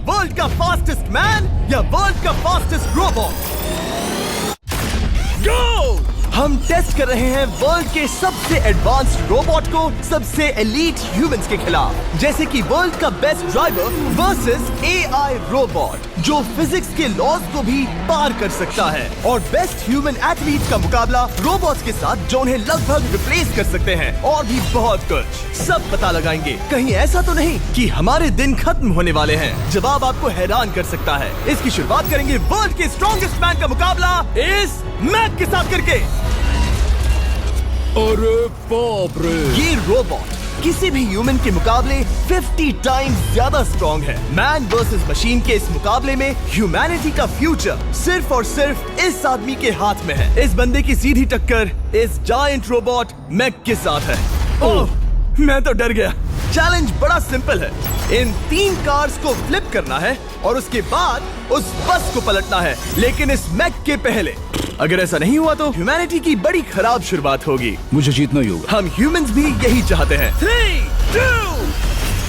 World का fastest man या world का फास्टेस्ट रोबोट? गो! हम टेस्ट कर रहे हैं वर्ल्ड के सबसे एडवांस्ड रोबोट को सबसे एलीट ह्यूमंस के खिलाफ, जैसे कि वर्ल्ड का best driver versus AI robot जो फिजिक्स के लॉज को भी पार कर सकता है, और बेस्ट ह्यूमन एथलीट का मुकाबला रोबोट्स के साथ जो उन्हें लगभग रिप्लेस कर सकते हैं, और भी बहुत कुछ। सब पता लगाएंगे। कहीं ऐसा तो नहीं कि हमारे दिन खत्म होने वाले हैं? जवाब आपको हैरान कर सकता है। इसकी शुरुआत करेंगे वर्ल्ड के स्ट्रॉन्गेस्ट मैन का मुकाबला इस मैक के साथ करके। अरे बाप रे! ये रोबोट किसी भी ह्यूमन के मुकाबले 50 टाइम्स ज्यादा स्ट्रॉन्ग है। मैन वर्सेस मशीन के इस मुकाबले में ह्यूमैनिटी का फ्यूचर सिर्फ और सिर्फ इस आदमी के हाथ में है। इस बंदे की सीधी टक्कर इस जायंट रोबोट मैक के साथ है। ओह, मैं तो डर गया। चैलेंज बड़ा सिंपल है। इन 3 कार्स को फ्लिप करना है और उसके बाद उस बस को पलटना है, लेकिन इस मैक के पहले। अगर ऐसा नहीं हुआ तो ह्यूमैनिटी की बड़ी खराब शुरुआत होगी। मुझे जीतना ही होगा। हम ह्यूमंस भी यही चाहते हैं। 3, 2,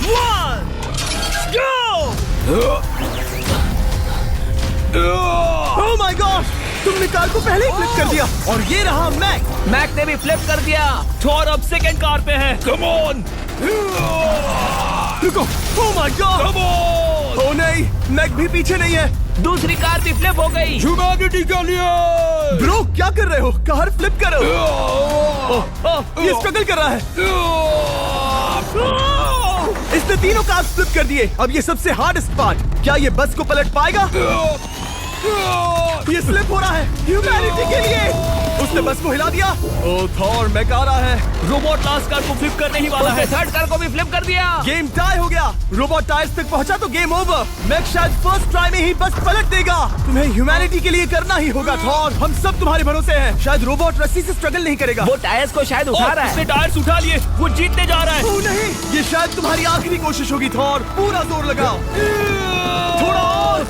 1, go! Oh my God! तुमने कार को पहले ही फ्लिप कर दिया, और ये रहा मैक। मैक ने भी फ्लिप कर दिया। थॉर अब सेकंड कार पे है। Come on! रुको! Oh my God! Come on! Oh नहीं, मैक भी पीछे नहीं है। दूसरी कार भी फ्लिप हो गई। ह्यूमैनिटी के लिए! ब्रो, क्या कर रहे हो? कार फ्लिप करो। ये स्ट्रगल कर रहा है। इसने तीनों कार फ्लिप कर दिए। अब ये सबसे हार्डेस्ट पार्ट, क्या ये बस को पलट पाएगा? ये स्लिप हो रहा है ह्यूमैनिटी के लिए। उसने बस को हिला दिया। ओह थॉर, मैक आ रहा है। रोबोट लास्ट कार को फ्लिप करने ही वाला है। थर्ड कार को भी फ्लिप कर दिया। गेम टाई हो गया। रोबोट टायर्स तक पहुंचा तो गेम ओवर। मैक शायद फर्स्ट ट्राई में ही बस पलट देगा। तुम्हें ह्यूमैनिटी के लिए करना ही होगा थॉर। हम सब तुम्हारे भरोसे हैं। शायद रोबोट रस्सी से स्ट्रगल नहीं करेगा। वो टायर्स को शायद उठा रहा है। उसने टायर्स उठा लिए। वो जीतने जा रहा है। ओह नहीं, ये शायद तुम्हारी आखिरी कोशिश होगी थॉर। पूरा जोर लगाओ। थोड़ा और।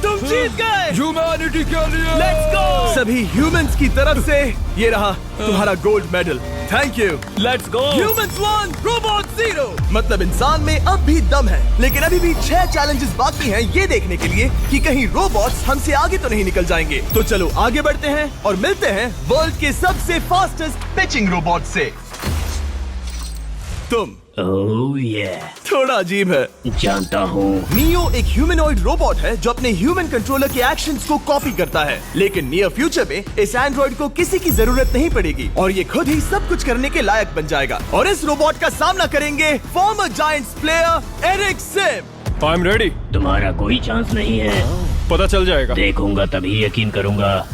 तुम जीत गए। ह्यूमैनिटी के लिए! Let's go! सभी ह्यूमंस की तरफ से ये रहा तुम्हारा gold medal. Thank you. Let's go! Humans 1, robot 0। मतलब इंसान में अब भी दम है, लेकिन अभी भी 6 चैलेंजेस बाकी हैं ये देखने के लिए कि कहीं रोबोट्स हमसे आगे तो नहीं निकल जाएंगे। तो चलो आगे बढ़ते हैं और मिलते हैं वर्ल्ड के सबसे फास्टेस्ट पिचिंग रोबोट से। तुम ओह ये थोड़ा अजीब है, जानता हूँ। नियो एक ह्यूमनॉइड रोबोट है जो अपने ह्यूमन कंट्रोलर के एक्शंस को कॉपी करता है, लेकिन नियर फ्यूचर में इस एंड्रॉइड को किसी की जरूरत नहीं पड़ेगी और ये खुद ही सब कुछ करने के लायक बन जाएगा। और इस रोबोट का सामना करेंगे former Giants player Eric Sim. I am ready. तुम्हारा कोई चांस नहीं है। पता चल जाएगा। देखूंगा तभी यकीन करूंगा।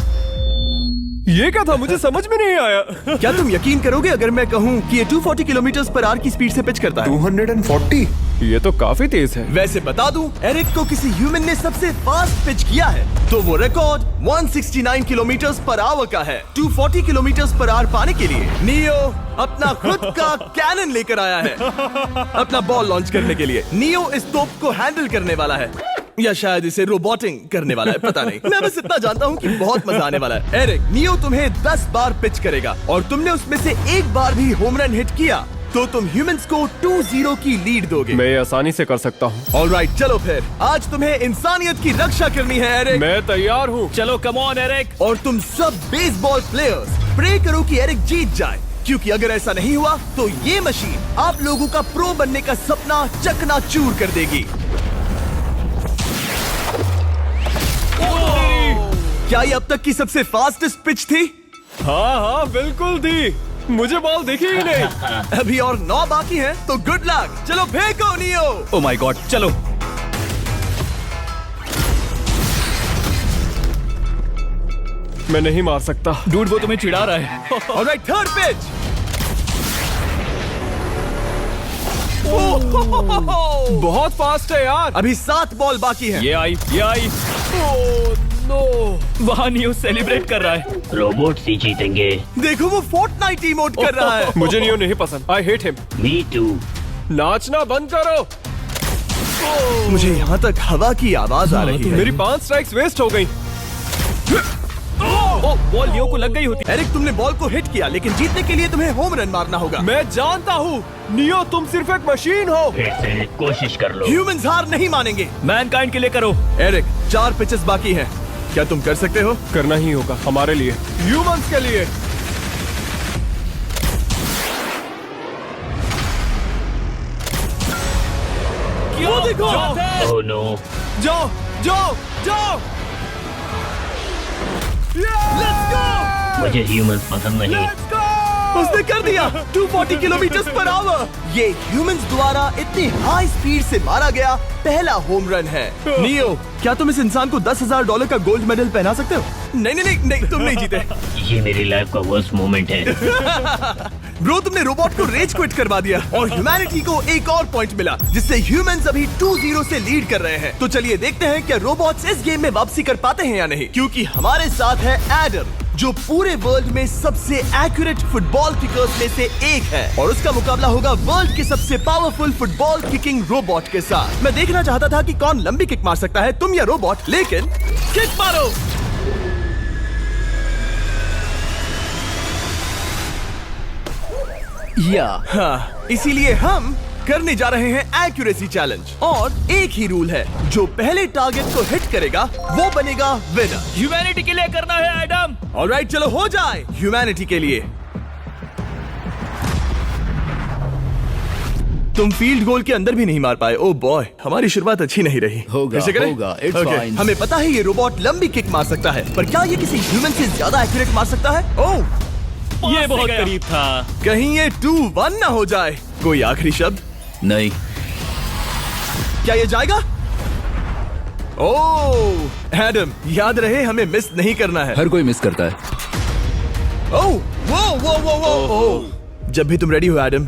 ये क्या था? मुझे समझ में नहीं आया। क्या तुम यकीन करोगे अगर मैं कहूँ कि ये 240 किलोमीटर/आवर की स्पीड से पिच करता है? 240? ये तो काफी तेज है। वैसे बता दूं, एरिक को किसी ह्यूमन ने सबसे फास्ट पिच किया है तो वो रिकॉर्ड 169 किलोमीटर/आवर का है। 240 किलोमीटर/आवर पाने के लिए नियो अपना खुद का कैनन लेकर आया है अपना बॉल लॉन्च करने के लिए। नियो इस तोप को हैंडल करने वाला है, या शायद इसे रोबोटिंग करने वाला है, पता नहीं। मैं बस इतना जानता हूँ कि बहुत मजा आने वाला है। एरिक, नियो तुम्हें 10 बार पिच करेगा और तुमने उसमें से एक बार भी होम रन हिट किया तो तुम ह्यूमंस को 2-0 की लीड दोगे। मैं ये आसानी से कर सकता हूँ। ऑलराइट, चलो फिर आज तुम्हें इंसानियत की रक्षा करनी है एरिक। मैं तैयार हूँ। चलो कम ऑन एरिक। और तुम सब बेसबॉल प्लेयर्स प्रे करो कि एरिक जीत जाए, क्योंकि अगर ऐसा नहीं हुआ तो ये मशीन आप लोगों का प्रो बनने का सपना चकनाचूर कर देगी। क्या ये अब तक की सबसे फास्टेस्ट पिच थी? हाँ बिल्कुल थी। मुझे बॉल दिखी ही नहीं। अभी और 9 बाकी हैं, तो गुड लक। चलो फेंको नियो। ओह माय गॉड, चलो। मैं नहीं मार सकता। डूड, वो तुम्हें चिढ़ा रहा है। Alright, third pitch. बहुत फास्ट है यार। अभी 7 बॉल बाकी हैं। ये आई। वहाँ नियो सेलिब्रेट कर रहा है। रोबोट्स ही जीतेंगे। देखो वो फोर्टनाइट इमोट कर रहा है। मुझे नियो नहीं पसंद। I hate him. Me too. नाचना बंद करो। मुझे यहाँ तक हवा की आवाज आ रही है। मेरी 5 स्ट्राइक्स वेस्ट हो गई। ओ, बॉल लियो को लग गई होती। एरिक, तुमने बॉल को हिट किया, लेकिन जीतने के लिए तुम्हें होम रन मारना होगा। मैं जानता हूँ नियो, तुम सिर्फ एक मशीन हो। फिर से कोशिश कर लो। ह्यूमंस हार नहीं मानेंगे। मैनकाइंड के लिए करो। एरिक, 4 पिचेस बाकी हैं। क्या तुम कर सकते हो? करना ही होगा हमारे लिए, ह्यूमंस के लिए। वो देखो। Oh no. जाओ जाओ जाओ। Let's go. मुझे ह्यूमंस पसंद नहीं। उसने कर दिया 240 किलोमीटर पर आवर। ये ह्यूमंस द्वारा इतनी हाई स्पीड से मारा गया पहला होम रन है। नियो, क्या तुम इस इंसान को $10,000 का गोल्ड मेडल पहना सकते हो? नहीं, तुम नहीं जीते। ये मेरी लाइफ का वर्स्ट मोमेंट है। ब्रो, तुमने रोबोट को रेज क्विट करवा दिया और ह्यूमैनिटी को एक और पॉइंट मिला, जिससे ह्यूमंस अभी 2-0 से लीड कर रहे हैं। तो चलिए देखते हैं क्या रोबोट्स इस गेम में वापसी कर पाते हैं या नहीं, क्योंकि हमारे साथ है एडम, जो पूरे वर्ल्ड में सबसे एक्यूरेट फुटबॉल किकर्स में से एक है, और उसका मुकाबला होगा वर्ल्ड के सबसे पावरफुल फुटबॉल किकिंग रोबोट के साथ। मैं देखना चाहता था कि कौन लंबी किक मार सकता है, तुम या रोबोट, लेकिन किक मारो। हाँ, इसीलिए हम करने जा रहे हैं एक्यूरेसी चैलेंज, और एक ही रूल है, जो पहले टारगेट को हिट करेगा वो बनेगा विनर। ह्यूमैनिटी के लिए करना है एडम। ऑलराइट, चलो हो जाए ह्यूमैनिटी के लिए। तुम फील्ड गोल के अंदर भी नहीं मार पाए। ओ बॉय, हमारी शुरुआत अच्छी नहीं रही। होगा, फिर से करें? होगा, it's Okay, fine. हमें पता है ये रोबोट लंबी किक मार सकता है, पर क्या ये किसी ह्यूमन से ज्यादा एक्यूरेट मार सकता है? ओह, ये बहुत करीब था। कहीं ये 2-1 ना हो जाए। कोई आखिरी शब्द? नहीं। क्या ये जाएगा? ओह एडम, याद रहे हमें मिस नहीं करना है। हर कोई मिस करता है। ओह, वो। जब भी तुम रेडी हो एडम,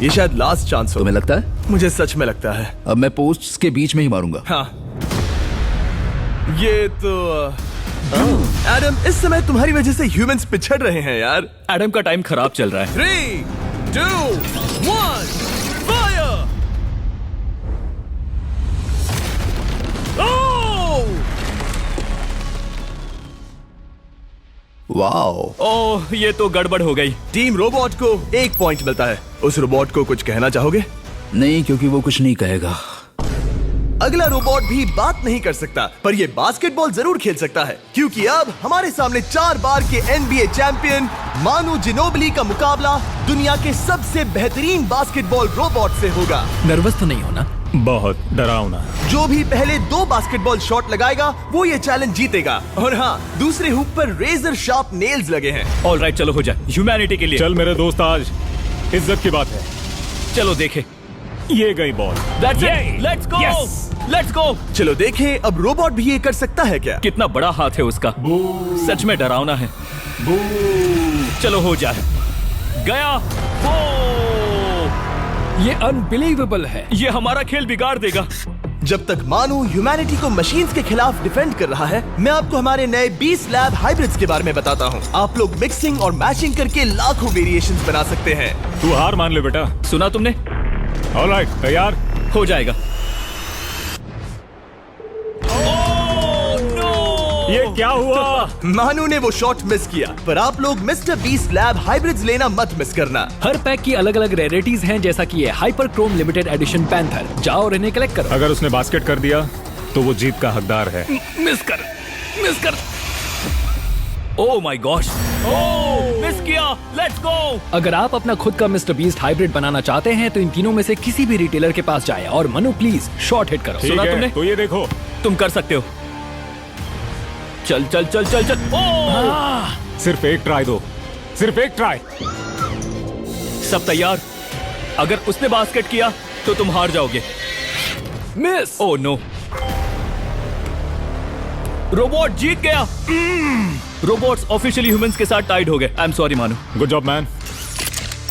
ये शायद लास्ट चांस हो। तुम्हें लगता है? मुझे सच में लगता है। अब मैं पोस्ट्स के बीच में ही मारूंगा। हाँ, ये तो एडम, इस समय तुम्हारी वजह से ह्यूमंस पिछड़ रहे हैं यार। एडम का टाइम खराब चल रहा है। 3, 2, 1, फायर! वाओ। ओह, ये तो गड़बड़ हो गई। टीम रोबोट को 1 पॉइंट मिलता है। उस रोबोट को कुछ कहना चाहोगे? नहीं, क्योंकि वो कुछ नहीं कहेगा। अगला रोबोट भी बात नहीं कर सकता, पर ये बास्केटबॉल जरूर खेल सकता है, क्योंकि अब हमारे सामने 4 बार के NBA चैंपियन मानू जिनोबली का मुकाबला दुनिया के सबसे बेहतरीन बास्केटबॉल रोबोट से होगा। नर्वस तो नहीं होना? बहुत डरावना। जो भी पहले 2 बास्केटबॉल शॉट लगाएगा वो ये चैलेंज जीतेगा। और हाँ, दूसरे हुक पर रेजर शार्प नेल्स लगे हैं। ऑलराइट, चलो हो जाए ह्यूमैनिटी के लिए। चल मेरे दोस्त, आज इज्जत की बात है। चलो देखे। ये गई ball. That's it. Let's go. Let's go. चलो देखें अब रोबोट भी ये कर सकता है क्या? कितना बड़ा हाथ है उसका। सच में डरावना है। चलो हो जाए। गया। ये अनबिलीवेबल है। ये हमारा खेल बिगाड़ देगा। जब तक मानू ह्यूमैनिटी को मशीन्स के खिलाफ डिफेंड कर रहा है, मैं आपको हमारे नए 20 लैब हाइब्रिड्स के बारे में बताता हूँ। आप लोग मिक्सिंग और मैचिंग करके लाखों वेरिएशंस बना सकते हैं। तू हार मान ले बेटा। सुना तुमने? ऑलराइट, तैयार? हो जाएगा। ये क्या हुआ? मानू ने वो शॉट मिस किया, पर आप लोग मिस्टर बीस्ट लैब हाइब्रिड्स लेना मत मिस करना। हर पैक की अलग अलग रेयरिटीज हैं, जैसा कि ये hyper Chrome limited edition panther. जाओ और इन्हें कलेक्ट करो। अगर उसने बास्केट कर दिया तो वो जीत का हकदार है। मिस कर। Oh my gosh. Oh, miss किया। Let's go. अगर आप अपना खुद का मिस्टर बीस्ट हाइब्रिड बनाना चाहते हैं तो इन तीनों में से किसी भी रिटेलर के पास जाए और मनु प्लीज शॉट हिट करो। ठीक सुना है, तुमने? तो ये देखो। तुम कर सकते हो। चल। ओह! सिर्फ एक ट्राई दो, सिर्फ एक ट्राई। सब तैयार? अगर उसने बास्केट किया तो तुम हार जाओगे। मिस। ओह नो, रोबोट जीत गया। रोबोट्स ऑफिशियली ह्यूमंस के साथ टाइड हो गए। आई एम सॉरी मानू। Good job man.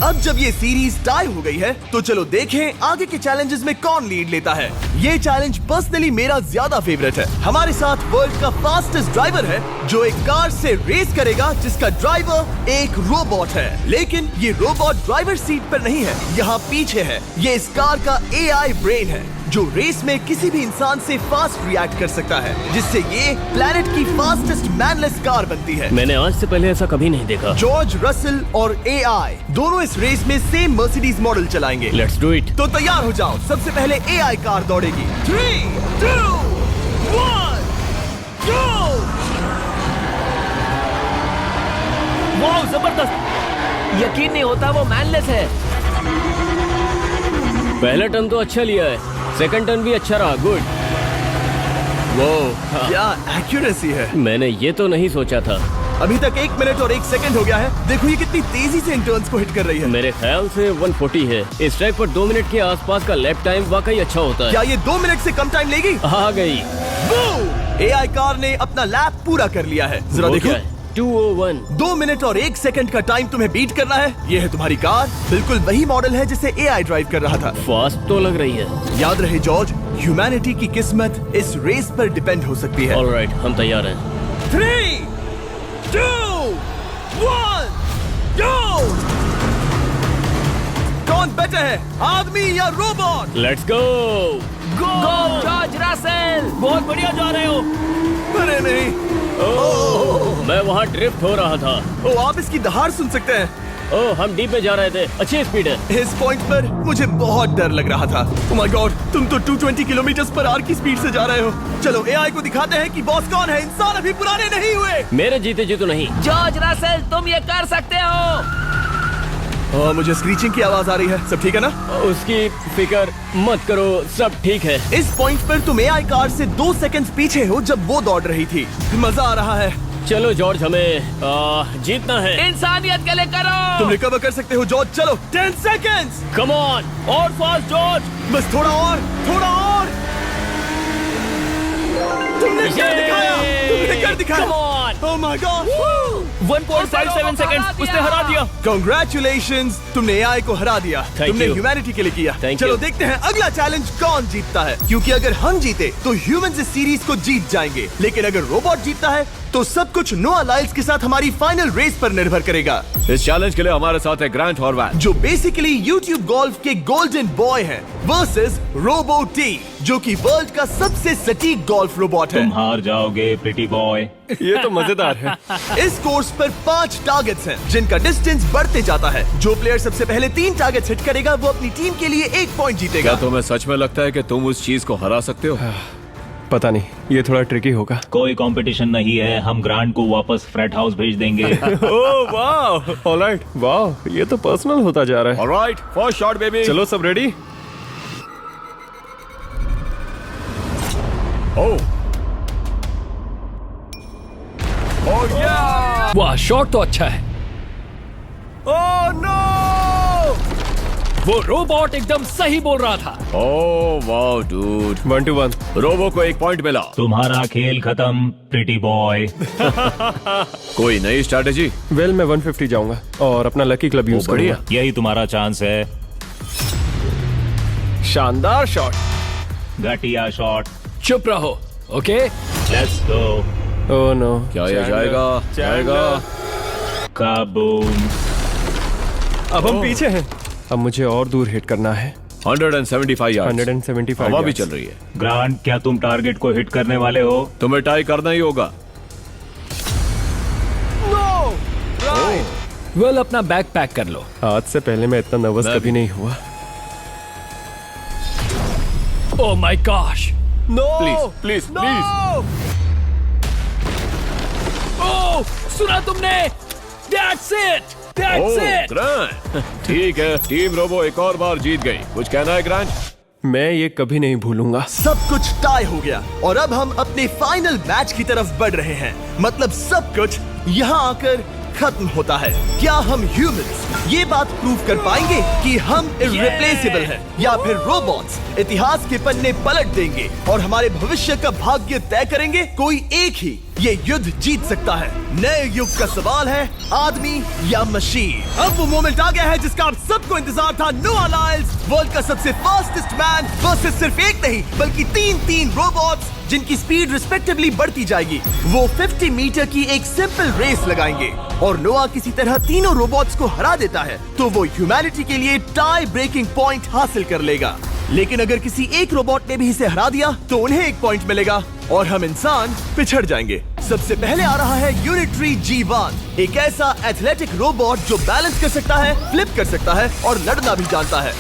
अब जब ये सीरीज टाई हो गई है, तो चलो देखें आगे के चैलेंजेस में कौन लीड लेता है। ये चैलेंज पर्सनली मेरा ज्यादा फेवरेट है। हमारे साथ वर्ल्ड का फास्टेस्ट ड्राइवर है, जो एक कार से रेस करेगा जिसका ड्राइवर एक रोबोट है। लेकिन ये रोबोट ड्राइवर सीट पर नहीं है, यहाँ पीछे है। ये इस कार का AI ब्रेन है, जो रेस में किसी भी इंसान से फास्ट रिएक्ट कर सकता है, जिससे ये प्लेनेट की फास्टेस्ट मैनलेस कार बनती है। मैंने आज से पहले ऐसा कभी नहीं देखा। जॉर्ज रसल और एआई दोनों इस रेस में सेम मर्सिडीज मॉडल चलाएंगे। Let's do it. तो तैयार हो जाओ, सबसे पहले एआई कार दौड़ेगी। 3, 2, 1, go! वाह जबरदस्त, यकीन नहीं होता वो मैनलेस है। पहला टर्न तो अच्छा लिया है, सेकंड टर्न भी अच्छा रहा। गुड। वो क्या एक्यूरेसी है। मैंने ये तो नहीं सोचा था। अभी तक 1 मिनट और 1 सेकंड हो गया है। देखो ये कितनी तेजी से इन टर्न्स को हिट कर रही है। मेरे ख्याल से 140 है। इस ट्रैक पर 2 मिनट के आसपास का लैप टाइम वाकई अच्छा होता है। क्या ये 2 मिनट से कम टाइम लेगी? आ गई। एआई कार ने अपना लैप पूरा कर लिया है। जरा वो देखो, क्या है? 201। 2 मिनट और 1 सेकंड का टाइम तुम्हें बीट करना है। ये है तुम्हारी कार, बिल्कुल वही मॉडल है जिसे एआई ड्राइव कर रहा था। फास्ट तो लग रही है। याद रहे जॉर्ज, ह्यूमैनिटी की किस्मत इस रेस पर डिपेंड हो सकती है। ऑलराइट, हम तैयार हैं। 3, 2, 1, go! कौन बेटर है, आदमी या robot? Let's go. Go George Russell, बहुत बढ़िया जा रहे हो। अरे नहीं, मैं वहाँ ड्रिफ्ट हो रहा था। ओ आप इसकी दहाड़ सुन सकते हैं। ओह, हम डी पे जा रहे थे। अच्छी स्पीड है। इस पॉइंट पर मुझे बहुत डर लग रहा था। ओह माय गॉड, तुम तो 220 किलोमीटर पर आवर की स्पीड से जा रहे हो। चलो एआई को दिखाते हैं कि बॉस कौन है। इंसान अभी पुराने नहीं हुए। मेरे जीते जी तो नहीं। जॉर्ज रसल, तुम ये कर सकते हो। मुझे स्क्रीचिंग की आवाज आ रही है। सब ठीक है ना? उसकी फिक्र मत करो, सब ठीक है। इस पॉइंट पर तुम एआई कार से 2 सेकंड पीछे हो जब वो दौड़ रही थी। मजा आ रहा है। चलो जॉर्ज, हमें जीतना है। इंसानियत के लिए करो। तुम रिकवर कर सकते हो जॉर्ज। चलो 10 सेकंड्स। कम ऑन, और फास्ट जॉर्ज। बस थोड़ा और, थोड़ा और। तुमने कर दिखाया, तुमने कर दिखाया। Come on! Oh my God! 1.57 seconds, उसने हरा दिया। Congratulations, तुमने एआई को हरा दिया। Thank तुमने you. ह्यूमैनिटी के लिए किया। Thank चलो you. देखते हैं अगला चैलेंज कौन जीतता है, क्योंकि अगर हम जीते तो ह्यूमंस इस सीरीज को जीत जाएंगे, लेकिन अगर रोबोट जीतता है तो सब कुछ नोआ लाइल्स के साथ हमारी फाइनल रेस पर निर्भर करेगा। इस चैलेंज के लिए हमारे साथ है ग्रांट हॉर्वैट, जो बेसिकली YouTube गोल्फ के गोल्डन बॉय हैं, वर्सेस रोबो टी, जो कि वर्ल्ड का सबसे सटीक गोल्फ रोबोट है। तुम हार जाओगे प्रिटी बॉय। ये तो मजेदार है। इस कोर्स पर 5 टारगेट्स हैं, जिनका डिस्टेंस बढ़ते जाता है। जो प्लेयर सबसे पहले 3 टारगेट्स हिट करेगा वो अपनी टीम के लिए 1 पॉइंट जीतेगा। क्या तुम्हें सच में लगता है कि तुम उस चीज को हरा सकते हो? पता नहीं, ये थोड़ा ट्रिकी होगा। कोई कंपटीशन नहीं है, हम ग्रांट को वापस फ्रेट हाउस भेज देंगे। ओह वाह, ऑलराइट, वाह, ये तो पर्सनल होता जा रहा है। Alright, first shot baby. चलो सब रेडी? वाह, शॉट तो अच्छा है। Oh no! वो रोबोट एकदम सही बोल रहा था। Oh wow dude, 1 to 1। Robo को 1 पॉइंट मिला। तुम्हारा खेल खत्म प्रिटी बॉय। कोई नई स्ट्रैटेजी? वेल, मैं 150 जाऊंगा और अपना लकी क्लब यूज बढ़िया। करूंगा। यही तुम्हारा चांस है। शानदार शॉट। घटिया शॉट। चुप रहो, okay? Let's go. Oh no, क्या ये जाएगा? जाएगा। काबूम। अब हम पीछे हैं। अब मुझे और दूर हिट करना है। 175 यार्ड्स। 175 हवा भी yards। चल रही है। ग्रांट, क्या तुम टारगेट को हिट करने वाले हो? तुम्हें टाई करना ही होगा। वेल, अपना बैग पैक कर लो। आज से पहले मैं इतना नर्वस मैं कभी भी। नहीं हुआ। Oh my gosh. Please please please. Oh, सुना तुमने? That's it! That's it! Grant, ठीक है, टीम रोबो एक और बार जीत गई। कुछ कहना है ग्रांट? मैं ये कभी नहीं भूलूंगा। सब कुछ टाई हो गया और अब हम अपने फाइनल मैच की तरफ बढ़ रहे हैं। मतलब सब कुछ यहाँ आकर खत्म होता है। क्या हम ह्यूमंस ये बात प्रूव कर पाएंगे कि हम इररिप्लेसेबल हैं, या फिर रोबोट्स इतिहास के पन्ने पलट देंगे और हमारे भविष्य का भाग्य तय करेंगे? कोई एक ही ये युद्ध जीत सकता है। नए युग का सवाल है, आदमी या मशीन। अब वो मोमेंट आ गया है जिसका आप सबको इंतजार था। नोआ लाइल्स, वर्ल्ड का सबसे फास्टेस्ट मैन वर्सेस सिर्फ एक नहीं बल्कि 3 रोबोट्स, जिनकी स्पीड रिस्पेक्टिवली बढ़ती जाएगी। वो 50 मीटर की एक सिंपल रेस लगाएंगे और नोआ किसी तरह तीनों रोबोट्स को हरा देता है तो वो ह्यूमैनिटी के लिए टाई ब्रेकिंग पॉइंट हासिल कर लेगा। लेकिन अगर किसी एक रोबोट ने भी इसे हरा दिया तो उन्हें 1 पॉइंट मिलेगा और हम इंसान पिछड़ जाएंगे। सबसे पहले आ रहा है यूनिट्री G1, एक ऐसा एथलेटिक रोबोट जो बैलेंस कर सकता है, फ्लिप कर सकता है और लड़ना भी जानता है।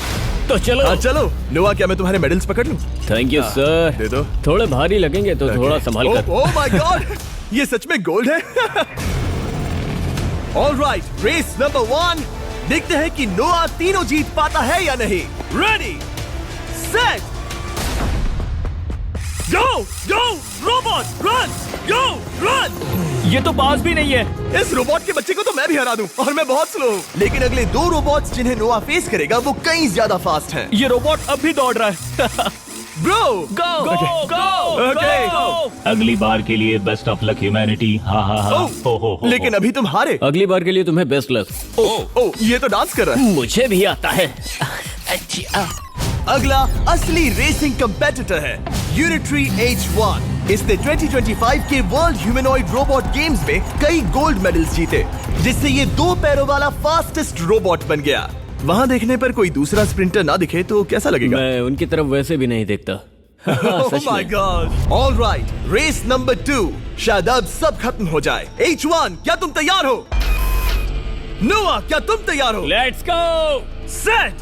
तो चलो। हाँ चलो। नोआ, क्या मैं तुम्हारे मेडल्स पकड़ लूं? Thank you sir. दे दो। थोड़े भारी लगेंगे तो थोड़ा संभाल कर। ओह माय गॉड, ये सच में गोल्ड है। ऑलराइट, रेस नंबर 1, देखते हैं कि नोआ तीनों जीत पाता है या नहीं। रेडी, सेट, गो गो रोबोट, रन गो रन। ये तो पास भी नहीं है। इस रोबोट के बच्चे को तो मैं भी हरा दूं और मैं बहुत स्लो हूं। लेकिन अगले 2 रोबोट्स जिन्हें नोआ फेस करेगा वो कहीं ज्यादा फास्ट हैं। ये रोबोट अब भी दौड़ रहा है। ब्रो गो गो Okay. अगली बार के लिए बेस्ट ऑफ लक ह्यूमैनिटी। हाँ हाँ हाँ। हो। लेकिन अभी तुम हारे। अगली बार के लिए तुम्हें बेस्ट लक। ओ, ये तो डांस कर रहा है। मुझे भी आता है। अगला असली रेसिंग कंपेटिटर है यूनिट्री H1। इसने 2025 के वर्ल्ड ह्यूमनॉइड रोबोट गेम्स में कई गोल्ड मेडल्स जीते, जिससे ये 2 पैरों वाला फास्टेस्ट रोबोट बन गया। वहाँ देखने पर कोई दूसरा स्प्रिंटर ना दिखे तो कैसा लगेगा? मैं उनकी तरफ वैसे भी नहीं देखता। Oh my God! All right, race number 2। शायद अब सब खत्म हो जाए। H1, क्या तुम तैयार हो? नोआ, क्या तुम तैयार हो? Let's go. Set,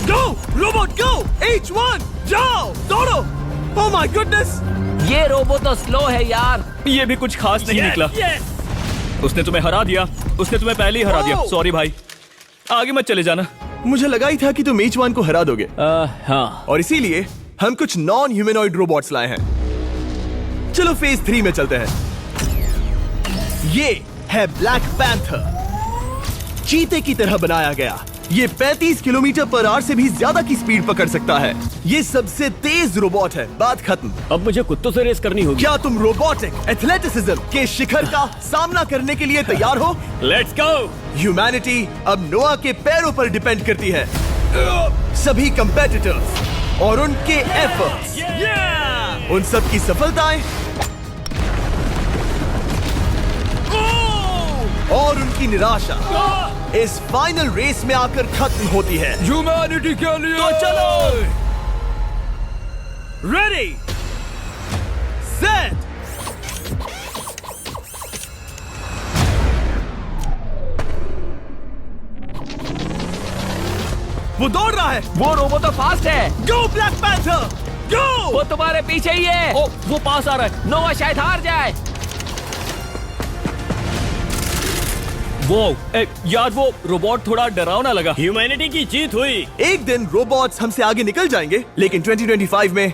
go robot go. H1, जाओ दौड़ो। Oh my goodness! ये रोबोट तो स्लो है यार। ये भी कुछ खास नहीं निकला। उसने तुम्हें हरा दिया। उसने तुम्हें पहले ही हरा दिया। सॉरी भाई, आगे मत चले जाना। मुझे लगा ही था कि तुम H1 को हरा दोगे हाँ। और इसीलिए हम कुछ नॉन ह्यूमनॉइड रोबोट्स लाए हैं। चलो फेज 3 में चलते हैं। ये है ब्लैक पैंथर, चीते की तरह बनाया गया। ये 35 किलोमीटर पर आवर से भी ज्यादा की स्पीड पकड़ सकता है। ये सबसे तेज रोबोट है। बात खत्म। अब मुझे कुत्तों से रेस करनी होगी। क्या तुम रोबोटिक एथलेटिसिज्म के शिखर का सामना करने के लिए तैयार हो? Let's go. ह्यूमैनिटी अब नोआ के पैरों पर डिपेंड करती है। सभी कंपेटिटर्स और उनके एफर्ट्स, उन सब की सफलताएं और उनकी निराशा इस फाइनल रेस में आकर खत्म होती है। ह्यूमैनिटी के लिए। तो चलो, रेडी, सेट, वो दौड़ रहा है। वो रोबोट तो फास्ट है। गो ब्लैक पैंथर, गो। वो तुम्हारे पीछे ही है। ओ, वो पास आ रहा है। नोआ शायद हार जाए। वो यार, वो रोबोट थोड़ा डरावना लगा। ह्यूमैनिटी की जीत हुई। एक दिन रोबोट्स हमसे आगे निकल जाएंगे, लेकिन 2025 में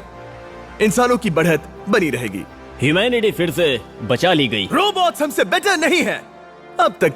इंसानों की बढ़त बनी रहेगी। ह्यूमैनिटी फिर से बचा ली गई। रोबोट्स हमसे बेटर नहीं है। अब तक